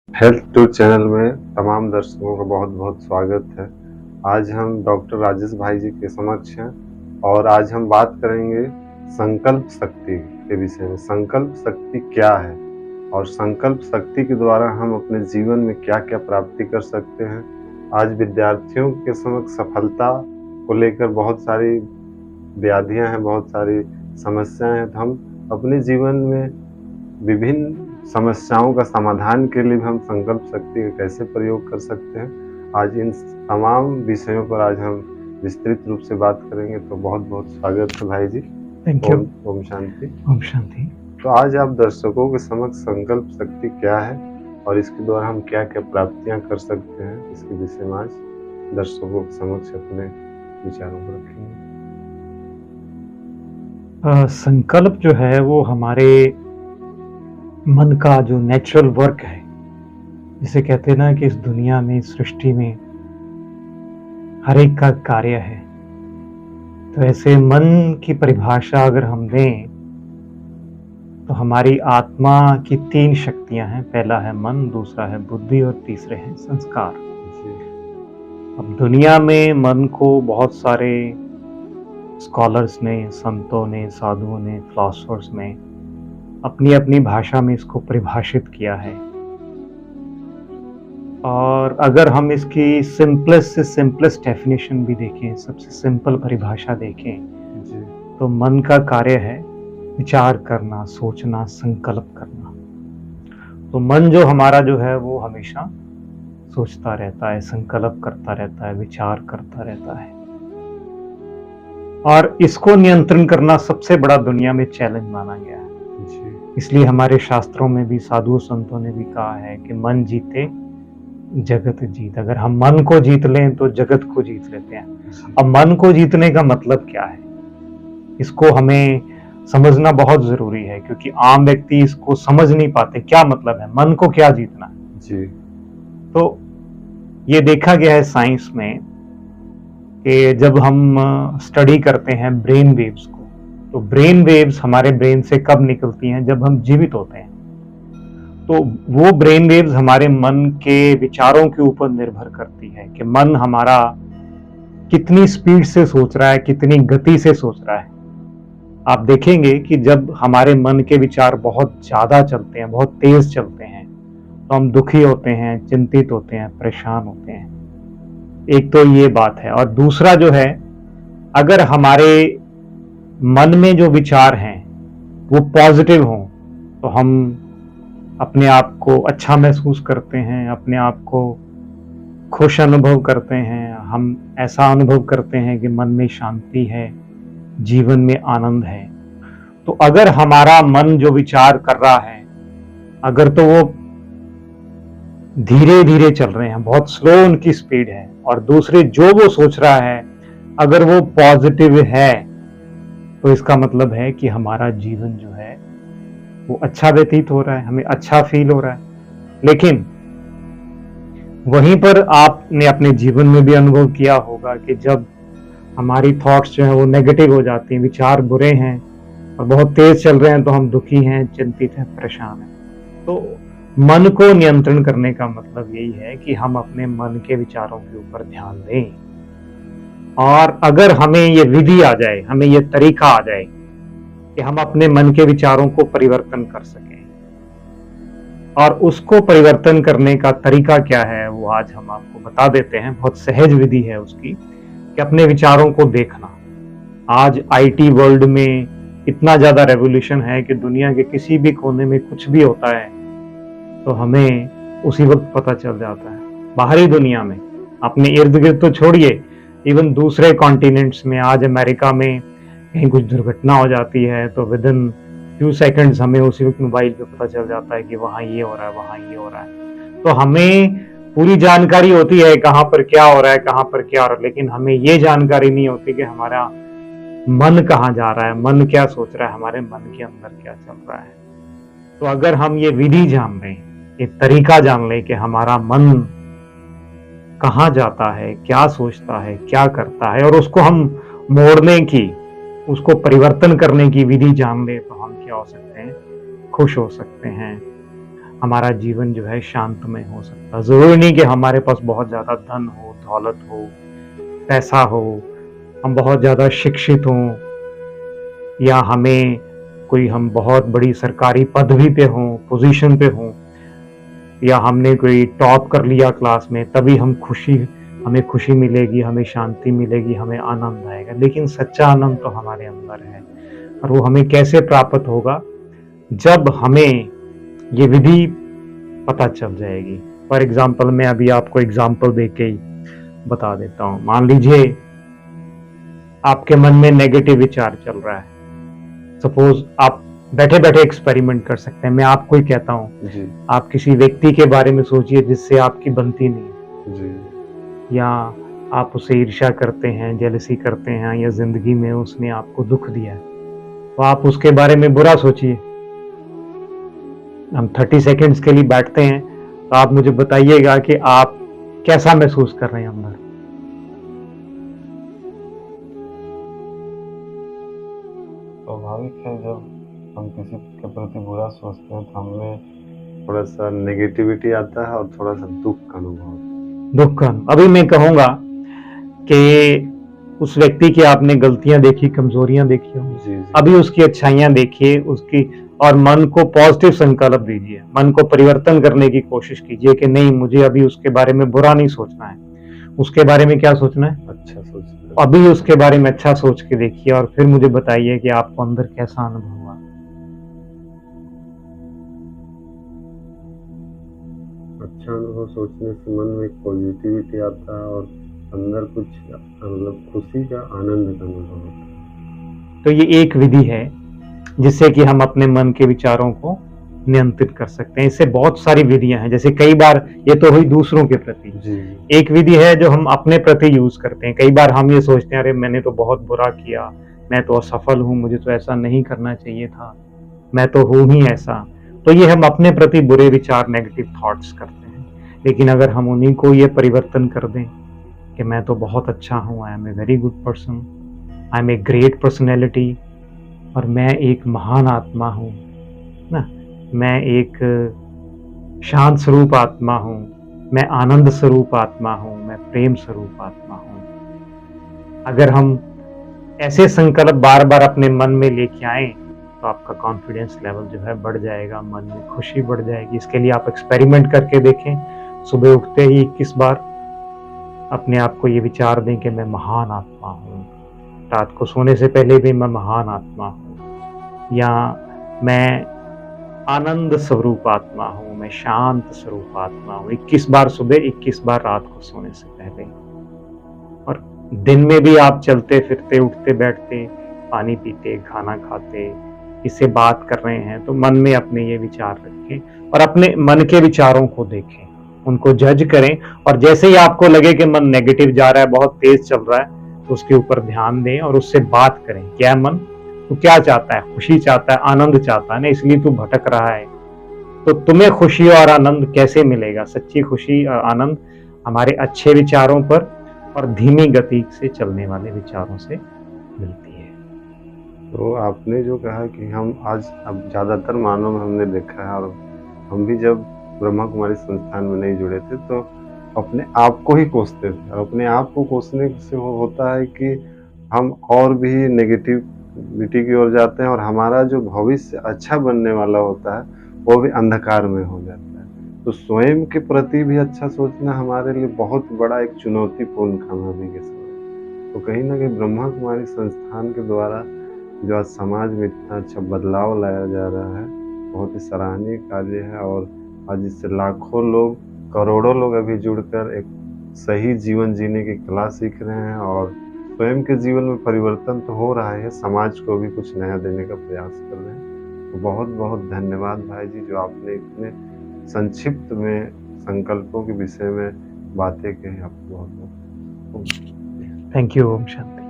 Health tour channel में तमाम दर्शकों का बहुत बहुत स्वागत है। आज हम डॉक्टर राजेश भाई जी के समक्ष हैं और आज हम बात करेंगे संकल्प शक्ति के विषय में। संकल्प शक्ति क्या है और संकल्प शक्ति के द्वारा हम अपने जीवन में क्या क्या प्राप्ति कर सकते हैं। आज विद्यार्थियों के समक्ष सफलता को लेकर बहुत सारी व्याधियां हैं, बहुत सारी समस्याएं हैं, तो हम अपने जीवन में विभिन्न समस्याओं का समाधान के लिए भी हम संकल्प शक्ति का कैसे प्रयोग कर सकते हैं, आज इन तमाम विषयों पर आज हम विस्तृत रूप से बात करेंगे। तो बहुत बहुत स्वागत है भाई जी। Thank you. ओम शांति। ओम शांति। तो आज आप दर्शकों के समक्ष संकल्प शक्ति क्या है और इसके द्वारा हम क्या क्या प्राप्तियां कर सकते हैं, इसके विषय में आज दर्शकों के समक्ष अपने विचारों को रखेंगे। संकल्प जो है वो हमारे मन का जो नेचुरल वर्क है, जिसे कहते हैं ना कि इस दुनिया में, इस सृष्टि में हर एक का कार्य है। तो ऐसे मन की परिभाषा अगर हम दें तो हमारी आत्मा की 3 शक्तियां हैं। पहला है मन, दूसरा है बुद्धि और तीसरे हैं संस्कार। अब दुनिया में मन को बहुत सारे स्कॉलर्स ने, संतों ने, साधुओं ने, फिलोसोफर्स ने अपनी अपनी भाषा में इसको परिभाषित किया है। और अगर हम इसकी सिंपलेस्ट से सिंपलेस्ट डेफिनेशन भी देखें, सबसे सिंपल परिभाषा देखें जी। तो मन का कार्य है विचार करना, सोचना, संकल्प करना। तो मन जो हमारा जो है वो हमेशा सोचता रहता है, संकल्प करता रहता है, विचार करता रहता है। और इसको नियंत्रण करना सबसे बड़ा दुनिया में चैलेंज माना गया है। इसलिए हमारे शास्त्रों में भी, साधु संतों ने भी कहा है कि मन जीते जगत जीत। अगर हम मन को जीत लें तो जगत को जीत लेते हैं। अब मन को जीतने का मतलब क्या है, इसको हमें समझना बहुत जरूरी है, क्योंकि आम व्यक्ति इसको समझ नहीं पाते। क्या मतलब है मन को क्या जीतना जी। तो ये देखा गया है साइंस में कि जब हम स्टडी करते हैं ब्रेन वेव्स को, तो ब्रेन वेव्स हमारे ब्रेन से कब निकलती हैं, जब हम जीवित होते हैं। तो वो ब्रेन वेव्स हमारे मन के विचारों के ऊपर निर्भर करती है कि मन हमारा कितनी स्पीड से सोच रहा है, कितनी गति से सोच रहा है। आप देखेंगे कि जब हमारे मन के विचार बहुत ज्यादा चलते हैं, बहुत तेज चलते हैं, तो हम दुखी होते हैं, चिंतित होते हैं, परेशान होते हैं। एक तो ये बात है। और दूसरा जो है, अगर हमारे मन में जो विचार हैं वो पॉजिटिव हों तो हम अपने आप को अच्छा महसूस करते हैं, अपने आप को खुश अनुभव करते हैं। हम ऐसा अनुभव करते हैं कि मन में शांति है, जीवन में आनंद है। तो अगर हमारा मन जो विचार कर रहा है, अगर तो वो धीरे धीरे चल रहे हैं, बहुत स्लो उनकी स्पीड है, और दूसरे जो वो सोच रहा है अगर वो पॉजिटिव है, तो इसका मतलब है कि हमारा जीवन जो है वो अच्छा व्यतीत हो रहा है, हमें अच्छा फील हो रहा है। लेकिन वहीं पर आपने अपने जीवन में भी अनुभव किया होगा कि जब हमारी थॉट्स जो है वो नेगेटिव हो जाती हैं, विचार बुरे हैं और बहुत तेज चल रहे हैं, तो हम दुखी हैं, चिंतित हैं, परेशान हैं। तो मन को नियंत्रण करने का मतलब यही है कि हम अपने मन के विचारों के ऊपर ध्यान दें। और अगर हमें ये विधि आ जाए, हमें ये तरीका आ जाए कि हम अपने मन के विचारों को परिवर्तन कर सकें, और उसको परिवर्तन करने का तरीका क्या है वो आज हम आपको बता देते हैं। बहुत सहज विधि है उसकी, कि अपने विचारों को देखना। आज आईटी वर्ल्ड में इतना ज्यादा रेवोल्यूशन है कि दुनिया के किसी भी कोने में कुछ भी होता है तो हमें उसी वक्त पता चल जाता है। बाहरी दुनिया में, अपने इर्द गिर्द तो छोड़िए, इवन दूसरे कॉन्टिनेंट्स में, आज अमेरिका में कहीं कुछ दुर्घटना हो जाती है तो विद इन फ्यू सेकंड्स हमें उसी वक्त मोबाइल पे पता चल जाता है कि वहां ये हो रहा है, वहां ये हो रहा है। तो हमें पूरी जानकारी होती है कहाँ पर क्या हो रहा है, कहाँ पर क्या हो रहा है, लेकिन हमें ये जानकारी नहीं होती कि हमारा मन कहाँ जा रहा है, मन क्या सोच रहा है, हमारे मन के अंदर क्या चल रहा है। तो अगर हम ये विधि जान लें, ये तरीका जान लें कि हमारा मन कहाँ जाता है, क्या सोचता है, क्या करता है, और उसको हम मोड़ने की, उसको परिवर्तन करने की विधि जान ले, तो हम क्या हो सकते हैं, खुश हो सकते हैं, हमारा जीवन जो है शांतमय हो सकता है। ज़रूरी नहीं कि हमारे पास बहुत ज़्यादा धन हो, दौलत हो, पैसा हो, हम बहुत ज़्यादा शिक्षित हों या हम बहुत बड़ी सरकारी पदवी पे हों, पोज़ीशन पे हों या हमने कोई टॉप कर लिया क्लास में तभी हमें खुशी मिलेगी, हमें शांति मिलेगी, हमें आनंद आएगा। लेकिन सच्चा आनंद तो हमारे अंदर है और वो हमें कैसे प्राप्त होगा? जब हमें ये विधि पता चल जाएगी। फॉर एग्ज़ाम्पल मैं अभी आपको एग्ज़ाम्पल देके ही बता देता हूँ। मान लीजिए आपके मन में नेगेटिव विचार चल रहा है। सपोज़ आप बैठे-बैठे एक्सपेरिमेंट कर सकते हैं। मैं आपको ही कहता हूँ, जी, आप किसी व्यक्ति के बारे में सोचिए जिससे आपकी बनती नहीं है जी, या आप उससे ईर्ष्या करते हैं, जेलसी करते हैं या ज़िंदगी में उसने आपको दुःख दिया है। तो आप उसके बारे में बुरा सोचिए। हम 30 सेकंड्स के लिए बैठते हैं, तो आप मुझे बताइएगा कि आप कैसा महसूस कर रहे हैं अंदर? स्वाभाविक है जब हम किसी के प्रति बुरा सोचते हैं तो हमें थोड़ा-सा नेगेटिविटी आता है और थोड़ा-सा दुःख का अनुभव होता है। दुःख का अभी मैं कहूँगा कि उस व्यक्ति की आपने गलतियाँ देखी, कमज़ोरियाँ देखी होंगी। जी, जी। अभी उसकी अच्छाइयाँ देखिए, उसकी और मन को पॉज़िटिव संकल्प दीजिए। मन को परिवर्तन करने की कोशिश कीजिए कि नहीं मुझे अभी उसके बारे में बुरा नहीं सोचना है। उसके बारे में क्या सोचना है? अच्छा सोचते हैं। अभी उसके बारे में अच्छा सोच के देखिए और फिर मुझे बताइए कि आपको अंदर कैसा अनुभव हुआ? अच्छा अनुभव सोचने से मन में एक पॉज़िटिविटी आता है और अंदर कुछ मतलब खुशी का, आनंद का अनुभव होता है। तो ये एक विधि है जिससे कि हम अपने मन के विचारों को नियंत्रित कर सकते हैं। इससे बहुत सारी विधियाँ हैं, जैसे कई बार ये तो हुई दूसरों के प्रति। जी, जी। एक विधि है जो हम अपने प्रति यूज़ करते हैं। कई बार हम ये सोचते हैं अरे मैंने तो बहुत बुरा किया, मैं तो असफल हूँ, मुझे तो ऐसा नहीं करना चाहिए था, मैं तो हूँ ही ऐसा। तो ये हम अपने प्रति बुरे विचार नेगेटिव थॉट्स करते हैं। लेकिन अगर हम उन्हीं को ये परिवर्तन कर दें कि मैं तो बहुत अच्छा हूँ, I am a very good person, I am a great personality और मैं एक महान आत्मा हूँ, ना? मैं एक शांत स्वरूप आत्मा हूँ, मैं आनंद स्वरूप आत्मा हूँ, मैं प्रेम स्वरूप आत्मा हूँ। अगर हम ऐसे संकल्प बार-बार अपने मन में लेके आएँ, तो आपका कॉन्फिडेंस लेवल जो है बढ़ जाएगा, मन में खुशी बढ़ जाएगी। इसके लिए आप एक्सपेरिमेंट करके देखें। सुबह उठते ही 21 बार अपने आप को ये विचार दें कि मैं महान आत्मा हूँ। रात को सोने से पहले भी मैं महान आत्मा हूँ या मैं आनंद स्वरूप आत्मा हूँ, मैं शांत स्वरूप आत्मा हूँ। 21 बार सुबह, 21 बार रात को सोने से पहले। और दिन में भी आप चलते-फिरते, उठते-बैठते, पानी पीते, खाना खाते, किससे बात कर रहे हैं, तो मन में अपने ये विचार रखें और अपने मन के विचारों को देखें, उनको जज करें और जैसे ही आपको लगे कि मन नेगेटिव जा रहा है, बहुत तेज़ चल रहा है, तो उसके ऊपर ध्यान दें और उससे बात करें। क्या मन, तू क्या चाहता है? खुशी चाहता है, आनंद चाहता है ना, इसलिए तू भटक रहा है। तो तुम्हें खुशी और आनंद कैसे मिलेगा? सच्ची खुशी और आनंद हमारे अच्छे विचारों पर और धीमी गति से चलने वाले विचारों से मिलती है। तो आपने जो कहा कि हम आज अब ज़्यादातर मानव में हमने देखा है और हम भी जब ब्रह्मा कुमारी संस्थान में नहीं जुड़े थे तो अपने आप को ही कोसते थे और अपने आप को कोसने से वो होता है कि हम और भी नेगेटिविटी की ओर जाते हैं और हमारा जो भविष्य अच्छा बनने वाला होता है वो भी अंधकार में हो जाता है। तो स्वयं के प्रति भी अच्छा सोचना हमारे लिए बहुत बड़ा एक चुनौतीपूर्ण काम है अभी के समय। तो कहीं न कहीं ब्रह्मा कुमारी संस्थान के द्वारा जो आज समाज में इतना अच्छा बदलाव लाया जा रहा है, बहुत ही सराहनीय कार्य है और आज इससे लाखों लोग, करोड़ों लोग अभी जुड़कर एक सही जीवन जीने की कला सीख रहे हैं और स्वयं के जीवन में परिवर्तन तो हो रहा है, समाज को भी कुछ नया देने का प्रयास कर रहे हैं। तो बहुत-बहुत धन्यवाद भाई जी, जो आपने इतने संक्षिप्त में संकल्पों के विषय में बातें कही। आपको बहुत-बहुत थैंक यू। ओम शांति।